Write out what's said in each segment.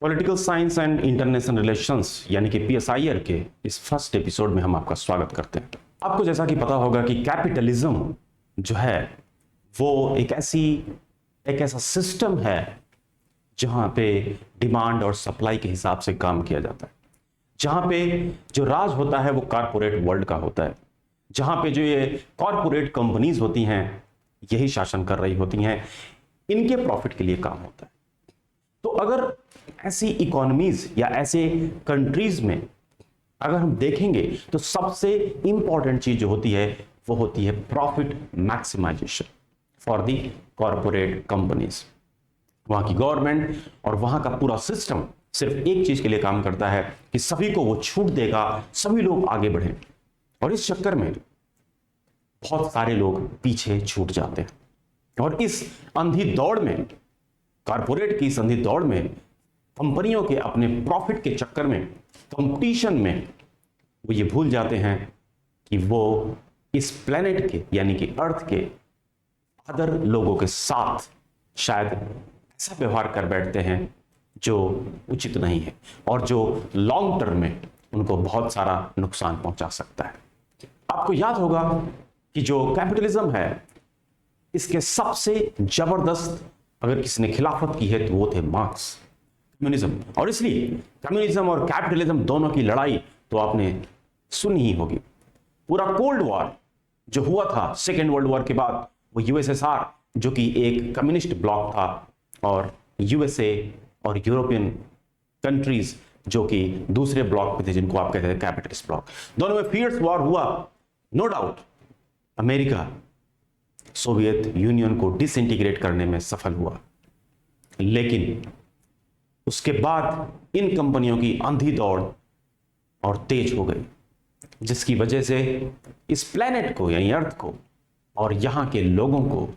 Political science and international relations यानी कि PSIR के इस फर्स्ट एपिसोड में हम आपका स्वागत करते हैं। आपको जैसा कि पता होगा कि कैपिटलिज्म जो है वो एक ऐसा सिस्टम है जहां पे डिमांड और सप्लाई के हिसाब से काम किया जाता है, जहां पे जो राज होता है वो कॉरपोरेट वर्ल्ड का होता है, जहां पे जो ये कॉरपोरेट कंपनीज होती हैं यही शासन कर रही होती हैं, इनके प्रॉफिट के लिए काम होता है। तो अगर ऐसी इकोनॉमीज या ऐसे कंट्रीज में अगर हम देखेंगे तो सबसे इंपॉर्टेंट चीज जो होती है वो होती है profit maximization for the corporate companies. वहां की गवर्नमेंट और वहां का पूरा सिस्टम सिर्फ एक चीज के लिए काम करता है कि सभी को वो छूट देगा, सभी लोग आगे बढ़ें, और इस चक्कर में बहुत सारे लोग पीछे छूट जाते हैं। और इस अंधी दौड़ में, कॉरपोरेट की इस अंधी दौड़ में, कंपनियों के अपने प्रॉफिट के चक्कर में, कंपटीशन में, वो ये भूल जाते हैं कि वो इस प्लेनेट के यानी कि अर्थ के अदर लोगों के साथ शायद ऐसा व्यवहार कर बैठते हैं जो उचित नहीं है और जो लॉन्ग टर्म में उनको बहुत सारा नुकसान पहुंचा सकता है। आपको याद होगा कि जो कैपिटलिज्म है इसके सबसे जबरदस्त अगर किसी ने खिलाफत की है तो वो थे मार्क्स, कम्युनिज्म। और इसलिए कम्युनिज्म और कैपिटलिज्म दोनों की लड़ाई तो आपने सुनी ही होगी। पूरा कोल्ड वॉर जो हुआ था सेकेंड वर्ल्ड वॉर के बाद, वो यूएसएसआर जो कि एक कम्युनिस्ट ब्लॉक था और यूएसए और यूरोपियन कंट्रीज जो कि दूसरे ब्लॉक पे थे जिनको आप कहते हैं कैपिटलिस्ट ब्लॉक, दोनों में फियर्स वॉर हुआ। No doubt America Soviet Union को डिसइंटीग्रेट करने में सफल हुआ, लेकिन उसके बाद इन कंपनियों की अंधी दौड़ और तेज हो गई, जिसकी वजह से इस प्लेनेट को यानी अर्थ को और यहां के लोगों को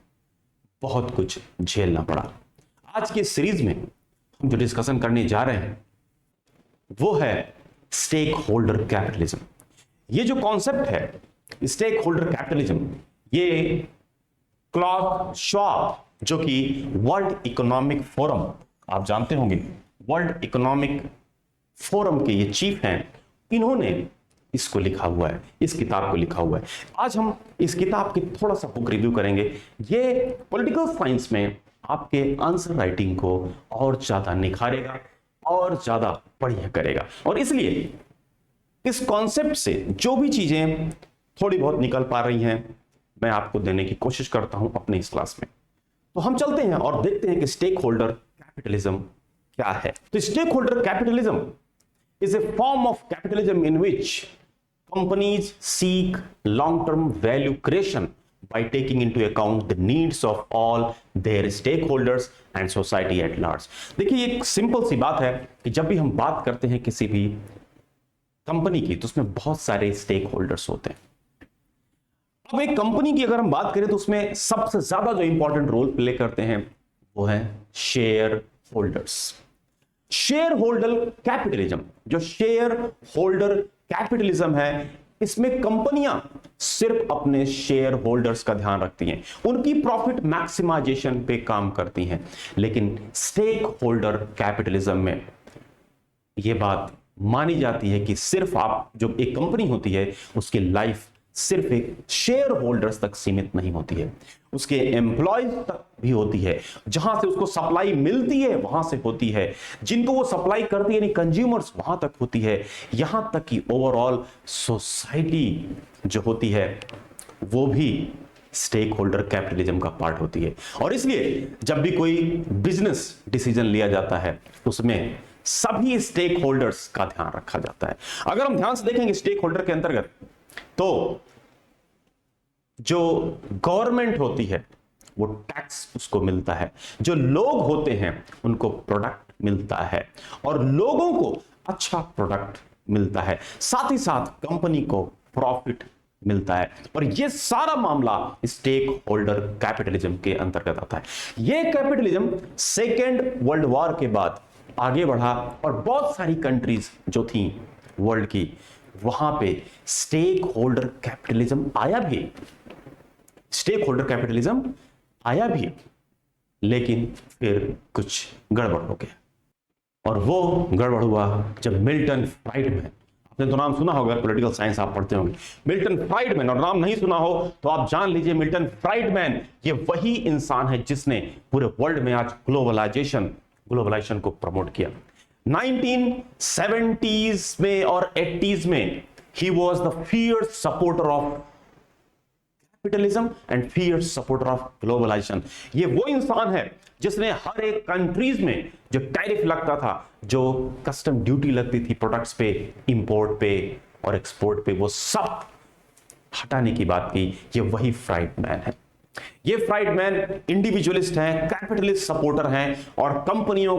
बहुत कुछ झेलना पड़ा। आज की सीरीज में हम जो डिस्कशन करने जा रहे हैं वो है स्टेक होल्डर कैपिटलिज्म। ये जो कॉन्सेप्ट है स्टेक होल्डर कैपिटलिज्म, ये क्लॉस श्वाब जो कि वर्ल्ड इकोनॉमिक फोरम, आप जानते होंगे वर्ल्ड इकोनॉमिक फोरम के ये चीफ हैं, इन्होंने इसको लिखा हुआ है, इस किताब को लिखा हुआ है। आज हम इस किताब की थोड़ा सा बुक रिव्यू करेंगे। ये पॉलिटिकल साइंस में आपके आंसर राइटिंग को और ज्यादा निखारेगा और ज्यादा बढ़िया करेगा, और इसलिए इस कॉन्सेप्ट से जो भी चीजें थोड़ी बहुत निकल पा रही हैं मैं आपको देने की कोशिश करता हूं अपने इस क्लास में। तो हम चलते हैं और देखते हैं कि स्टेक होल्डर कैपिटलिज्म क्या है। तो stakeholder capitalism is a form of capitalism in which companies seek long term value creation by taking into account the needs of all their stakeholders and society at large। देखिए एक simple सी बात है कि जब भी हम बात करते हैं किसी भी कंपनी की तो उसमें बहुत सारे स्टेक होल्डर्स होते हैं। अब एक कंपनी की अगर हम बात करें तो उसमें सबसे ज्यादा जो इंपॉर्टेंट रोल प्ले करते हैं वो है share holders. Share holder capitalism, जो शेयर होल्डर कैपिटलिज्म है, इसमें कंपनियां सिर्फ अपने शेयर होल्डर्स का ध्यान रखती हैं, उनकी प्रॉफिट मैक्सिमाइजेशन पे काम करती हैं। लेकिन स्टेक होल्डर कैपिटलिज्म में यह बात मानी जाती है कि सिर्फ आप जो एक कंपनी होती है उसकी लाइफ सिर्फ एक शेयर होल्डर्स तक सीमित नहीं होती है, उसके एम्प्लॉयज तक भी होती है। जहां से उसको सप्लाई मिलती है वहां से होती है, जिनको वो सप्लाई करती है यानी कंज्यूमर्स वहां तक होती है, यहां तक कि ओवरऑल सोसाइटी जो होती है वो भी स्टेक होल्डर कैपिटलिज्म का पार्ट होती है। और इसलिए जब भी कोई बिजनेस डिसीजन लिया जाता है उसमें सभी स्टेक होल्डर्स का ध्यान रखा जाता है। अगर हम ध्यान से देखेंगे स्टेक होल्डर के अंतर्गत तो जो गवर्नमेंट होती है वो टैक्स उसको मिलता है, जो लोग होते हैं उनको प्रोडक्ट मिलता है और लोगों को अच्छा प्रोडक्ट मिलता है, साथ ही साथ कंपनी को प्रॉफिट मिलता है। और ये सारा मामला स्टेक होल्डर कैपिटलिज्म के अंतर्गत आता है। ये कैपिटलिज्म सेकेंड वर्ल्ड वॉर के बाद आगे बढ़ा और बहुत सारी कंट्रीज जो थी वर्ल्ड की वहां पे स्टेक होल्डर कैपिटलिज्म आया भी, स्टेक होल्डर कैपिटलिज्म आया भी, लेकिन फिर कुछ गड़बड़ हो गया। और वो गड़बड़ हुआ जब मिल्टन फ्राइडमैन, आपने तो नाम सुना होगा, पॉलिटिकल साइंस आप पढ़ते होंगे, मिल्टन फ्राइडमैन, और नाम नहीं सुना हो तो आप जान लीजिए मिल्टन फ्राइडमैन ये वही इंसान है जिसने पूरे वर्ल्ड में आज ग्लोबलाइजेशन को प्रमोट किया। 1970s में और 80s में ही was the fierce supporter of capitalism and fierce supporter of globalization. ये वो इंसान है जिसने हर एक कंट्रीज में जो टैरिफ लगता था, जो कस्टम ड्यूटी लगती थी प्रोडक्ट्स पे, इंपोर्ट पे और एक्सपोर्ट पे, वो सब हटाने की बात की। ये वही फ्राइडमैन है। ये फ्राइडमैन इंडिविजुअलिस्ट हैं, कैपिटलिस्ट सपोर्टर हैं और कंपनियों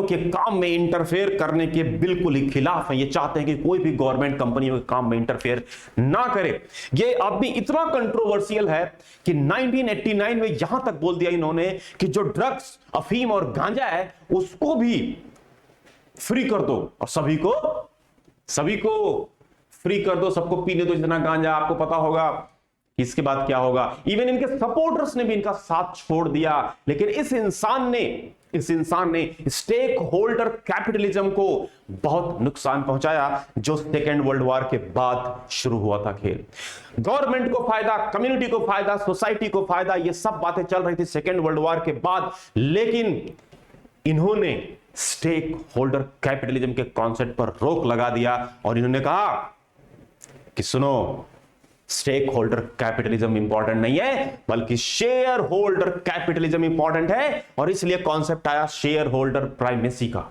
के काम में इंटरफेयर करने के बिल्कुल ही खिलाफ हैं। ये चाहते हैं कि कोई भी गवर्नमेंट कंपनियों के काम में इंटरफेयर ना करे। ये अब भी इतना कंट्रोवर्शियल है कि 1989 में यहां तक बोल दिया इन्होंने कि जो ड्रग्स, अफीम और गांजा है उसको भी फ्री कर दो और सभी को फ्री कर दो, सबको पीने दो जितना गांजा। आपको पता होगा इसके बाद क्या होगा। इवन इनके सपोर्टर्स ने भी इनका साथ छोड़ दिया। लेकिन इस इंसान ने स्टेक होल्डर कैपिटलिज्म को बहुत नुकसान पहुंचाया, जो सेकेंड वर्ल्ड वॉर के बाद शुरू हुआ था खेल। गवर्नमेंट को फायदा, कम्युनिटी को फायदा, सोसाइटी को फायदा, ये सब बातें चल रही थी सेकेंड वर्ल्ड वॉर के बाद। लेकिन इन्होंने स्टेक होल्डर कैपिटलिज्म के कॉन्सेप्ट पर रोक लगा दिया और इन्होंने कहा कि सुनो, स्टेक होल्डर कैपिटलिज्म इंपॉर्टेंट नहीं है, बल्कि शेयर होल्डर कैपिटलिज्म इंपॉर्टेंट है। और इसलिए कॉन्सेप्ट आया शेयर होल्डर प्राइमेसी का।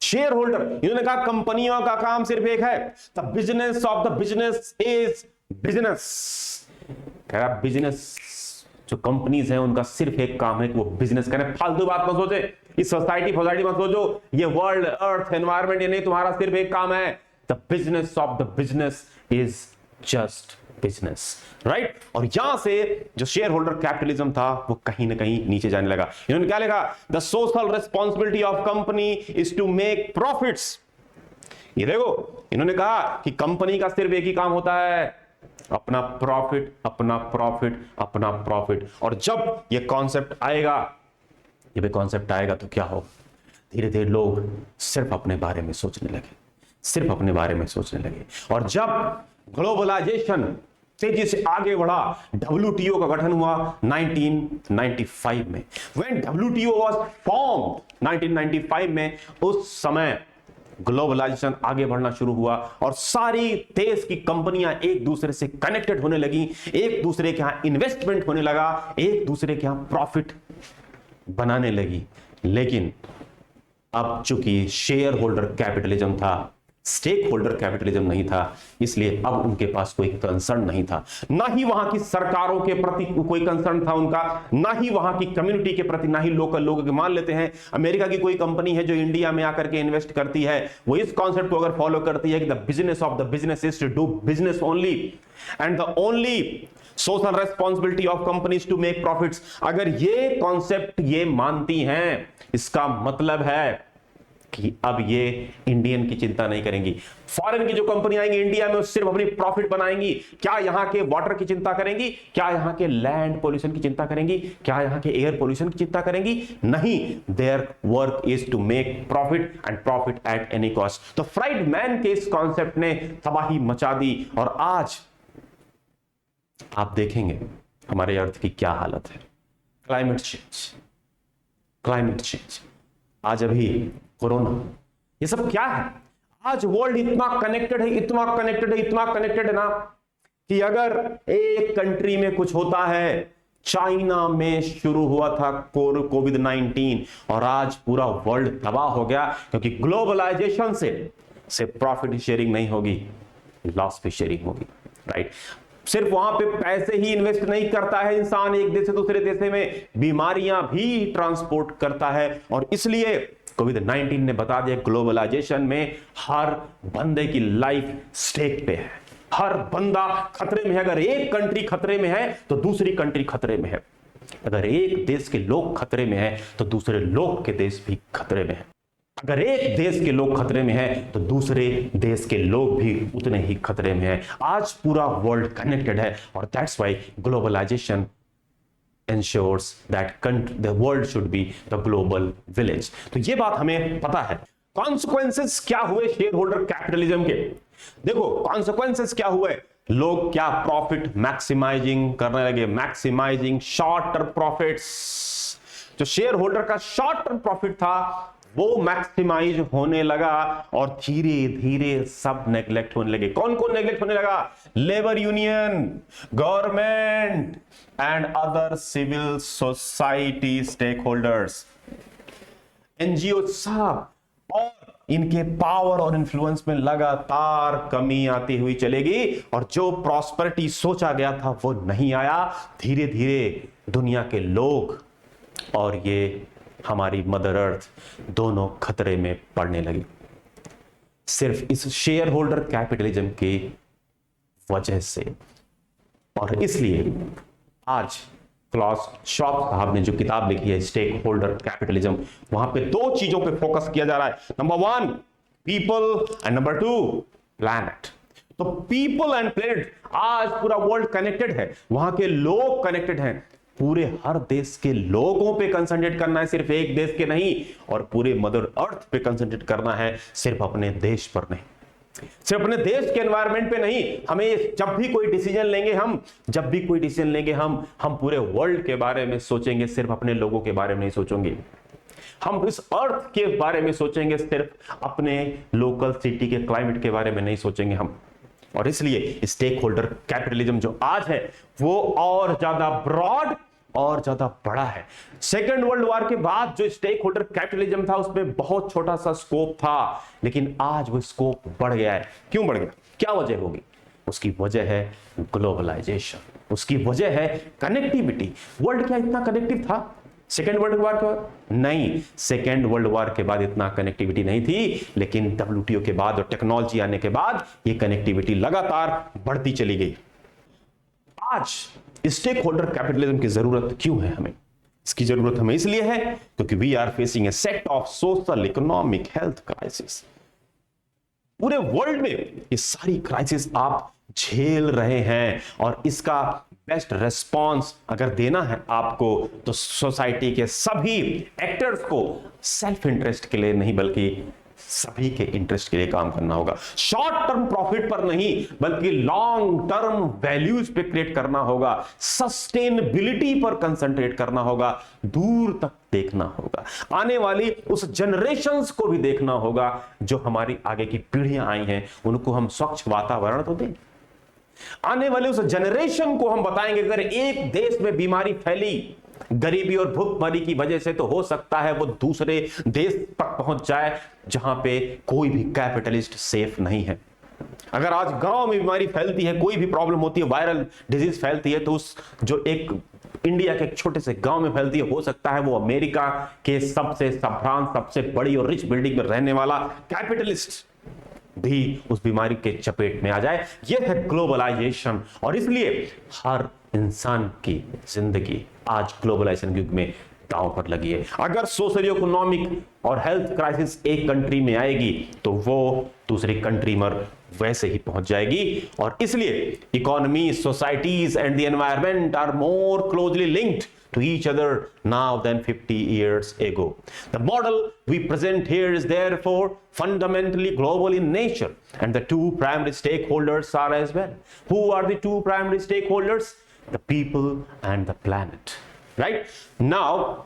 शेयर होल्डर, इन्होंने कहा कंपनियों का काम सिर्फ एक है, the business of the business is business. कह रहा बिजनेस, जो कंपनीज हैं उनका सिर्फ एक काम है कि वो बिजनेस करें। फालतू बात मत सोचे, इस सोसाइटी मत सोचो, ये वर्ल्ड, अर्थ, एनवायरमेंट, ये नहीं, तुम्हारा सिर्फ एक काम है, the business of the business is just business, right. और यहां से जो शेयर होल्डर कैपिटलिज्म था वो कहीं ना कहीं नीचे जाने लगा। इन्होंने क्या लिखा, the social responsibility of company is to make profits. ये देखो, इन्होंने कहा कि कंपनी का सिर्फ एक ही काम होता है, अपना प्रॉफिट, अपना प्रॉफिट, अपना प्रॉफिट। और जब ये कॉन्सेप्ट आएगा तो क्या होगा, धीरे धीरे लोग सिर्फ अपने बारे में सोचने लगे। और जब ग्लोबलाइजेशन तेजी से आगे बढ़ा, WTO का गठन हुआ 1995 में। When WTO was formed 1995 में, उस समय ग्लोबलाइजेशन आगे बढ़ना शुरू हुआ और सारी देश की कंपनियां एक दूसरे से कनेक्टेड होने लगी, एक दूसरे के यहां इन्वेस्टमेंट होने लगा, एक दूसरे के यहां प्रॉफिट बनाने लगी। लेकिन अब चूंकि शेयर होल्डर कैपिटलिज्म था, स्टेक होल्डर कैपिटलिज्म नहीं था, इसलिए अब उनके पास कोई कंसर्न नहीं था। ना ही वहां की सरकारों के प्रति कोई कंसर्न था उनका, ना ही वहां की कम्युनिटी के प्रति, ना ही लोकल लोगों के। मान लेते हैं अमेरिका की कोई कंपनी है जो इंडिया में आकर के इन्वेस्ट करती है, वो इस कॉन्सेप्ट को अगर फॉलो करती है कि the business of the business is to do business only and the only social responsibility of companies to make profits, अगर ये कॉन्सेप्ट ये मानती हैं, इसका मतलब है कि अब ये इंडियन की चिंता नहीं करेंगी। फॉरेन की जो कंपनी आएंगी इंडिया में, वो सिर्फ अपनी प्रॉफिट बनाएंगी। क्या यहां के वाटर की चिंता करेंगी? क्या यहां के लैंड पोल्यूशन की चिंता करेंगी? क्या यहां के एयर पोल्यूशन की चिंता करेंगी? नहीं, their work is to make profit and profit at any cost. तो फ्राइडमैन के इस कॉन्सेप्ट ने तबाही मचा दी और आज आप देखेंगे हमारे अर्थ की क्या हालत है। क्लाइमेट चेंज, आज अभी कोरोना, ये सब क्या है? आज वर्ल्ड इतना कनेक्टेड है ना कि अगर एक कंट्री में कुछ होता है, चाइना में शुरू हुआ था कोविड-19 और आज पूरा वर्ल्ड तबाह हो गया, क्योंकि ग्लोबलाइजेशन से प्रॉफिट शेयरिंग नहीं होगी, लॉस पे शेयरिंग होगी, राइट। सिर्फ वहां पे पैसे ही इन्वेस्ट नहीं करता है इंसान एक देश से दूसरे देश में, बीमारियां भी ट्रांसपोर्ट करता है। और इसलिए कोविड-19 ने बता दिया ग्लोबलाइजेशन में हर बंदे की लाइफ स्टेक पे है, हर बंदा खतरे में है। अगर एक कंट्री खतरे में है तो दूसरी कंट्री खतरे में है, अगर एक देश के लोग खतरे में है तो दूसरे लोग के देश भी खतरे में है, अगर एक देश के लोग खतरे में हैं तो दूसरे देश के लोग भी उतने ही खतरे में हैं। आज पूरा वर्ल्ड कनेक्टेड है और that's why globalization ensures that the world should be the global village। तो ये बात हमें पता है। कॉन्सिक्वेंसेस क्या हुए शेयर होल्डर कैपिटलिज्म के? देखो कॉन्सिक्वेंसेस क्या हुए, लोग क्या प्रॉफिट मैक्सिमाइजिंग करने लगे, मैक्सिमाइजिंग शॉर्ट टर्म प्रॉफिट्स। जो शेयर होल्डर का शॉर्ट टर्म प्रॉफिट था वो मैक्सिमाइज होने लगा और धीरे धीरे सब नेग्लेक्ट होने लगे। कौन कौन नेग्लेक्ट होने लगा? Labour union, government and other civil society stakeholders, NGO सब। और इनके पावर और इन्फ्लुएंस में लगातार कमी आती हुई चलेगी और जो प्रॉस्पेरिटी सोचा गया था वो नहीं आया। धीरे धीरे दुनिया के लोग और ये हमारी मदर अर्थ दोनों खतरे में पड़ने लगी, सिर्फ इस शेयर होल्डर कैपिटलिज्म की वजह से। और इसलिए आज क्लॉस शॉप साहब ने जो किताब लिखी है स्टेक होल्डर कैपिटलिज्म, वहां पे दो चीजों पे फोकस किया जा रहा है। Number 1 people and number 2 planet. तो पीपल एंड प्लैनेट, आज पूरा वर्ल्ड कनेक्टेड है, वहां के लोग कनेक्टेड हैं। पूरे हर देश के लोगों पे कंसंट्रेट करना है, सिर्फ एक देश के नहीं, और पूरे मदर अर्थ पे कंसंट्रेट करना है, सिर्फ अपने देश पर नहीं, सिर्फ अपने देश के एनवायरनमेंट पे नहीं। हमें जब भी कोई डिसीजन लेंगे हम पूरे वर्ल्ड के बारे में सोचेंगे, सिर्फ अपने लोगों के बारे में नहीं सोचेंगे। हम इस अर्थ के बारे में सोचेंगे, सिर्फ अपने लोकल सिटी के क्लाइमेट के बारे में नहीं सोचेंगे हम। और इसलिए स्टेक होल्डर कैपिटलिज्म जो आज है वो और ज्यादा ब्रॉड और ज्यादा बड़ा है। सेकेंड वर्ल्ड वॉर के बाद जो स्टेक होल्डर कैपिटलिज्म था उसमें बहुत छोटा सा स्कोप था, लेकिन आज वो स्कोप बढ़ गया है। क्यों बढ़ गया? क्या वजह होगी? उसकी वजह है ग्लोबलाइजेशन, उसकी वजह है कनेक्टिविटी। वर्ल्ड क्या इतना कनेक्टिव था सेकेंड वर्ल्ड वॉर के बाद? नहीं, सेकेंड वर्ल्ड वॉर के बाद इतना कनेक्टिविटी नहीं थी, लेकिन WTO के बाद और टेक्नोलॉजी आने के बाद ये कनेक्टिविटी लगातार बढ़ती चली गई। आज स्टेक होल्डर कैपिटलिज्म की जरूरत क्यों है हमें? इसकी जरूरत हमें इसलिए है क्योंकि we are facing a set of social, economic, health crisis. पूरे वर्ल्ड में ये सारी क्राइसिस आप झेल रहे हैं और इसका बेस्ट रेस्पॉन्स अगर देना है आपको तो सोसाइटी के सभी एक्टर्स को सेल्फ इंटरेस्ट के लिए नहीं बल्कि सभी के इंटरेस्ट के लिए काम करना होगा। शॉर्ट टर्म प्रॉफिट पर नहीं बल्कि लॉन्ग टर्म वैल्यूज पे क्रिएट करना होगा, सस्टेनेबिलिटी पर कंसंट्रेट करना होगा, दूर तक देखना होगा, आने वाली उस जनरेशंस को भी देखना होगा जो हमारी आगे की पीढ़ियां आई हैं, उनको हम स्वच्छ वातावरण तो दें। आने वाले उस जनरेशन को हम बताएंगे अगर एक देश में बीमारी फैली गरीबी और भूखमरी की वजह से तो हो सकता है वो दूसरे देश तक पहुंच जाए जहां पे कोई भी कैपिटलिस्ट सेफ नहीं है। अगर आज गांव में बीमारी फैलती है, कोई भी प्रॉब्लम होती है, वायरल डिजीज फैलती है, तो उस जो एक इंडिया के एक छोटे से गांव में फैलती है, हो सकता है वो अमेरिका के सबसे संभ्रांत, सबसे बड़ी और रिच बिल्डिंग में रहने वाला कैपिटलिस्ट भी उस बीमारी के चपेट में आ जाए। यह है ग्लोबलाइजेशन। और इसलिए हर इंसान की जिंदगी आज ग्लोबलाइजेशन युग में दांव पर लगी है। अगर सोशल इकोनॉमिक और हेल्थ क्राइसिस एक कंट्री में आएगी तो वो दूसरी कंट्री में वैसे ही पहुंच जाएगी। और इसलिए economy, societies and the environment are more closely linked to each other now than 50 years ago. The model we present here is therefore fundamentally global in nature, and the two primary stakeholders are as well. Who are the two primary stakeholders? The people and the planet. Right? Now,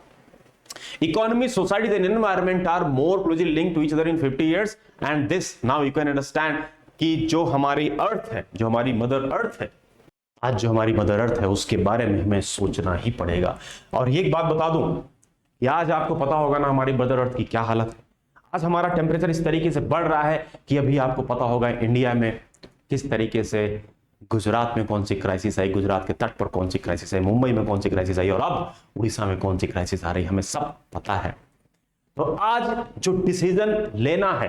economy, society and environment are more closely linked to each other in 50 years, and this now you can understand कि जो हमारी अर्थ है, जो हमारी mother earth है, आज जो हमारी मदर अर्थ है उसके बारे में हमें सोचना ही पड़ेगा। और ये एक बात बता दूं कि आज आपको पता होगा ना हमारी मदर अर्थ की क्या हालत है। आज हमारा टेम्परेचर इस तरीके से बढ़ रहा है कि अभी आपको पता होगा इंडिया में किस तरीके से गुजरात में कौन सी क्राइसिस आई, गुजरात के तट पर कौन सी क्राइसिस आई, मुंबई में कौन सी क्राइसिस आई और अब उड़ीसा में कौन सी क्राइसिस आ रही, हमें सब पता है। तो आज जो डिसीजन लेना है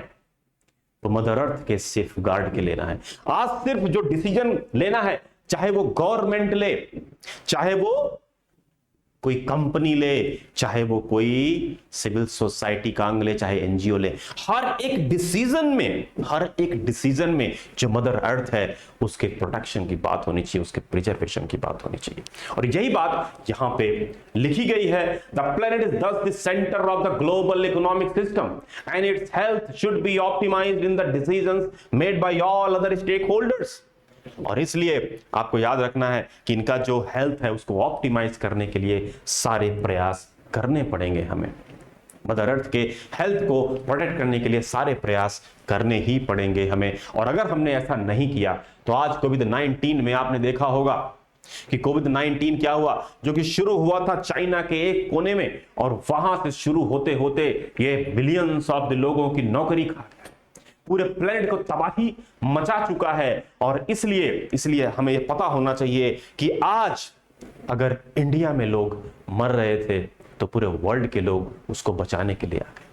तो मदर अर्थ के सेफ गार्ड के लेना है। आज सिर्फ जो डिसीजन लेना है, चाहे वो गवर्नमेंट ले, चाहे वो कोई कंपनी ले, चाहे वो कोई सिविल सोसाइटी का अंग ले, चाहे एनजीओ ले, हर एक डिसीजन में जो मदर अर्थ है उसके प्रोटेक्शन की बात होनी चाहिए, उसके प्रिजर्वेशन की बात होनी चाहिए। और यही बात यहां पे लिखी गई है, the planet is thus the centre of the global economic system and its health should be optimised in the decisions made by all other stakeholders. और इसलिए आपको याद रखना है कि इनका जो हेल्थ है उसको ऑप्टिमाइज करने के लिए सारे प्रयास करने पड़ेंगे हमें। मदर अर्थ के हेल्थ को प्रोटेक्ट करने के लिए सारे प्रयास करने ही पड़ेंगे हमें। और अगर हमने ऐसा नहीं किया तो आज कोविड-19 में आपने देखा होगा कि कोविड-19 क्या हुआ, जो कि शुरू हुआ था चाइना के एक कोने में, और वहां से शुरू होते होते ये बिलियंस ऑफ द लोगों की नौकरी खा गया, पूरे प्लेनेट को तबाही मचा चुका है। और इसलिए हमें यह पता होना चाहिए कि आज अगर इंडिया में लोग मर रहे थे तो पूरे वर्ल्ड के लोग उसको बचाने के लिए आ गए।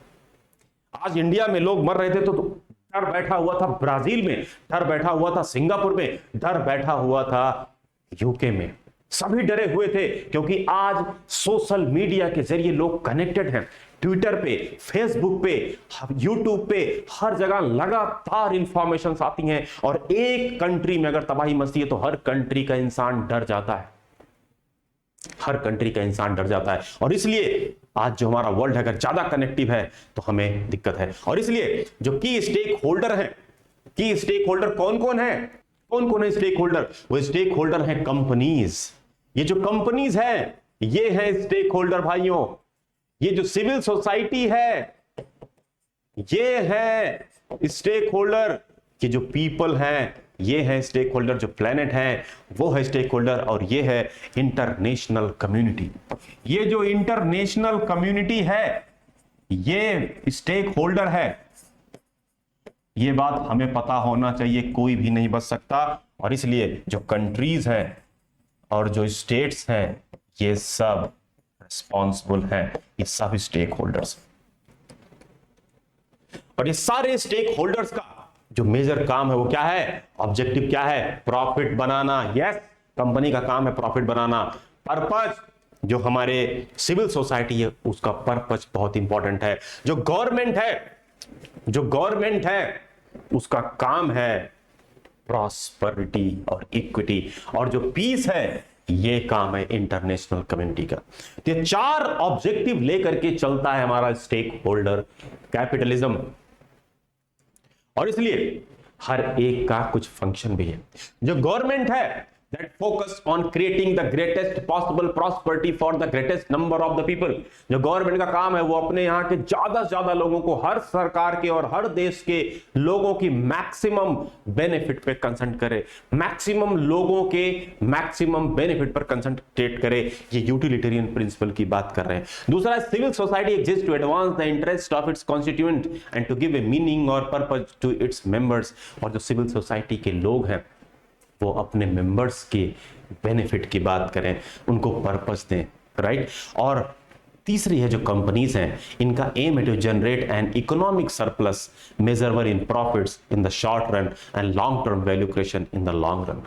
आज इंडिया में लोग मर रहे थे तो डर बैठा हुआ था ब्राजील में, डर बैठा हुआ था सिंगापुर में, डर बैठा हुआ था यूके में, सभी डरे हुए थे, क्योंकि आज सोशल मीडिया के जरिए लोग कनेक्टेड हैं। ट्विटर पे, फेसबुक पे, यूट्यूब पे, हर जगह लगातार इंफॉर्मेशन आती हैं, और एक कंट्री में अगर तबाही मचती है तो हर कंट्री का इंसान डर जाता है, हर कंट्री का इंसान डर जाता है। और इसलिए आज जो हमारा वर्ल्ड है अगर ज्यादा कनेक्टिव है तो हमें दिक्कत है। और इसलिए जो की स्टेक होल्डर हैं, की स्टेक होल्डर कौन कौन है, कौन कौन है स्टेक होल्डर? वो स्टेक होल्डर है कंपनीज। ये जो कंपनीज है ये है स्टेक होल्डर भाइयों। ये जो सिविल सोसाइटी है ये है स्टेक होल्डर, ये जो पीपल हैं ये है स्टेक होल्डर, जो प्लेनेट है वो है स्टेक होल्डर, और ये है इंटरनेशनल कम्युनिटी। ये जो इंटरनेशनल कम्युनिटी है ये स्टेक होल्डर है। ये बात हमें पता होना चाहिए, कोई भी नहीं बच सकता। और इसलिए जो कंट्रीज है और जो स्टेट्स हैं ये सब रिस्पॉन्सिबल है, ये सब स्टेक होल्डर्स। और ये सारे स्टेक होल्डर्स का जो मेजर काम है वो क्या है, ऑब्जेक्टिव क्या है, प्रॉफिट बनाना। यस, कंपनी का काम है प्रॉफिट बनाना। पर्पस, जो हमारे सिविल सोसाइटी है उसका पर्पस बहुत इंपॉर्टेंट है। जो गवर्नमेंट है उसका काम है प्रॉस्पेरिटी और इक्विटी, और जो पीस है ये काम है इंटरनेशनल कम्युनिटी का। तो ये चार ऑब्जेक्टिव लेकर के चलता है हमारा स्टेक होल्डर कैपिटलिज्म। और इसलिए हर एक का कुछ फंक्शन भी है। जो गवर्नमेंट है that focus on creating the greatest possible prosperity for the greatest number of the people। जो गवर्नमेंट का काम है वो अपने यहाँ के ज्यादा से ज्यादा लोगों को, हर सरकार के और हर देश के लोगों की मैक्सिमम बेनिफिट पे कंसंट्रेट करे, मैक्सिमम लोगों के मैक्सिमम बेनिफिट पर कंसंट्रेट करे। ये यूटिलिटेरियन प्रिंसिपल की बात कर रहे हैं। दूसरा, civil society exist to advance the interest of its constituent and to give a meaning और पर्पस टू इट्स मेंबर्स। और जो सिविल सोसाइटी के लोग हैं वो अपने मेंबर्स के बेनिफिट की बात करें, उनको पर्पस दें, राइट। और तीसरी है जो कंपनीज हैं, इनका एम है to generate an economic surplus measurable in profits in the short run and long term value creation in the long run.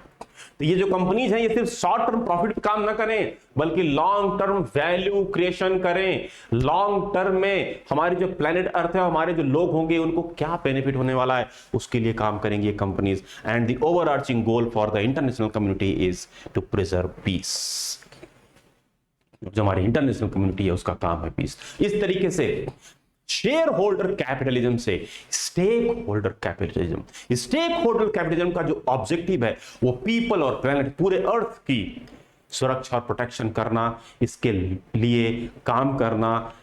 तो ये जो कंपनीज हैं ये सिर्फ शॉर्ट टर्म प्रॉफिट पे काम ना करें बल्कि लॉन्ग टर्म वैल्यू क्रिएशन करें। लॉन्ग टर्म में हमारी जो प्लेनेट अर्थ है, हमारे जो लोग होंगे उनको क्या बेनिफिट होने वाला है उसके लिए काम करेंगे ये companies. And the overarching goal for the international community is to preserve peace. जो हमारी इंटरनेशनल कम्युनिटी है उसका काम है पीस। इस तरीके से शेयर होल्डर कैपिटलिज्म से stakeholder capitalism, stakeholder capitalism का जो ऑब्जेक्टिव है वो पीपल और प्लेनेट, पूरे अर्थ की सुरक्षा और प्रोटेक्शन करना, इसके लिए काम करना,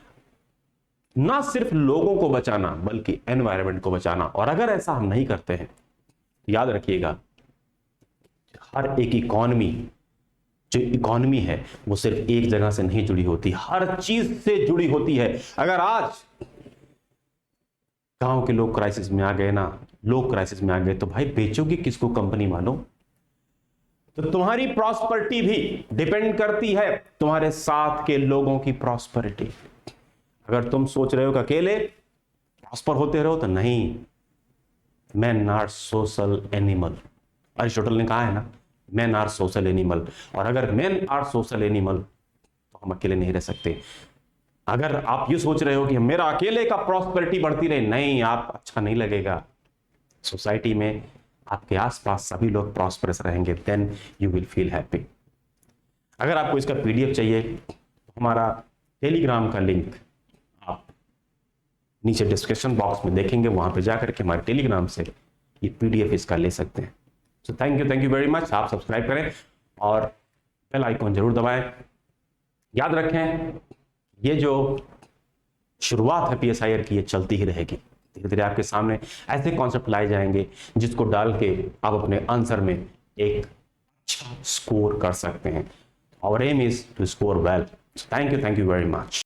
ना सिर्फ लोगों को बचाना बल्कि एनवायरनमेंट को बचाना। और अगर ऐसा हम नहीं करते हैं, याद रखिएगा हर एक इकॉनमी, जो इकॉनमी है वो सिर्फ एक जगह से नहीं जुड़ी होती, हर चीज से जुड़ी होती है। अगर आज गांव के लोग क्राइसिस में आ गए ना, लोग क्राइसिस में आ गए तो भाई बेचोगे किसको कंपनी मानो? तो तुम्हारी प्रॉस्पेरिटी भी डिपेंड करती है तुम्हारे साथ के लोगों की प्रॉस्पेरिटी। अगर तुम सोच रहे हो कि अकेले प्रॉस्पर होते रहो तो नहीं, man are social animal, Aristotle ने कहा है ना, मैन आर सोशल एनिमल। और अगर मैन आर सोशल एनिमल तो हम अकेले नहीं रह सकते। अगर आप ये सोच रहे हो कि मेरा अकेले का प्रॉस्पेरिटी बढ़ती रहे, नहीं, आप अच्छा नहीं लगेगा। सोसाइटी में आपके आसपास सभी लोग प्रॉस्परस रहेंगे, then you will feel happy. अगर आपको इसका पीडीएफ चाहिए तो हमारा टेलीग्राम का लिंक आप नीचे डिस्क्रिप्शन बॉक्स में देखेंगे, वहां पे जाकर के हमारे टेलीग्राम से ये पीडीएफ इसका ले सकते हैं। So thank you very much. आप सब्सक्राइब करें और बेल आइकॉन जरूर दबाएं। याद रखें, ये जो शुरुआत है पीएसआईआर की, ये चलती ही रहेगी। धीरे धीरे आपके सामने ऐसे कॉन्सेप्ट लाए जाएंगे जिसको डाल के आप अपने आंसर में एक अच्छा स्कोर कर सकते हैं। Our aim is to score well. Thank you very much.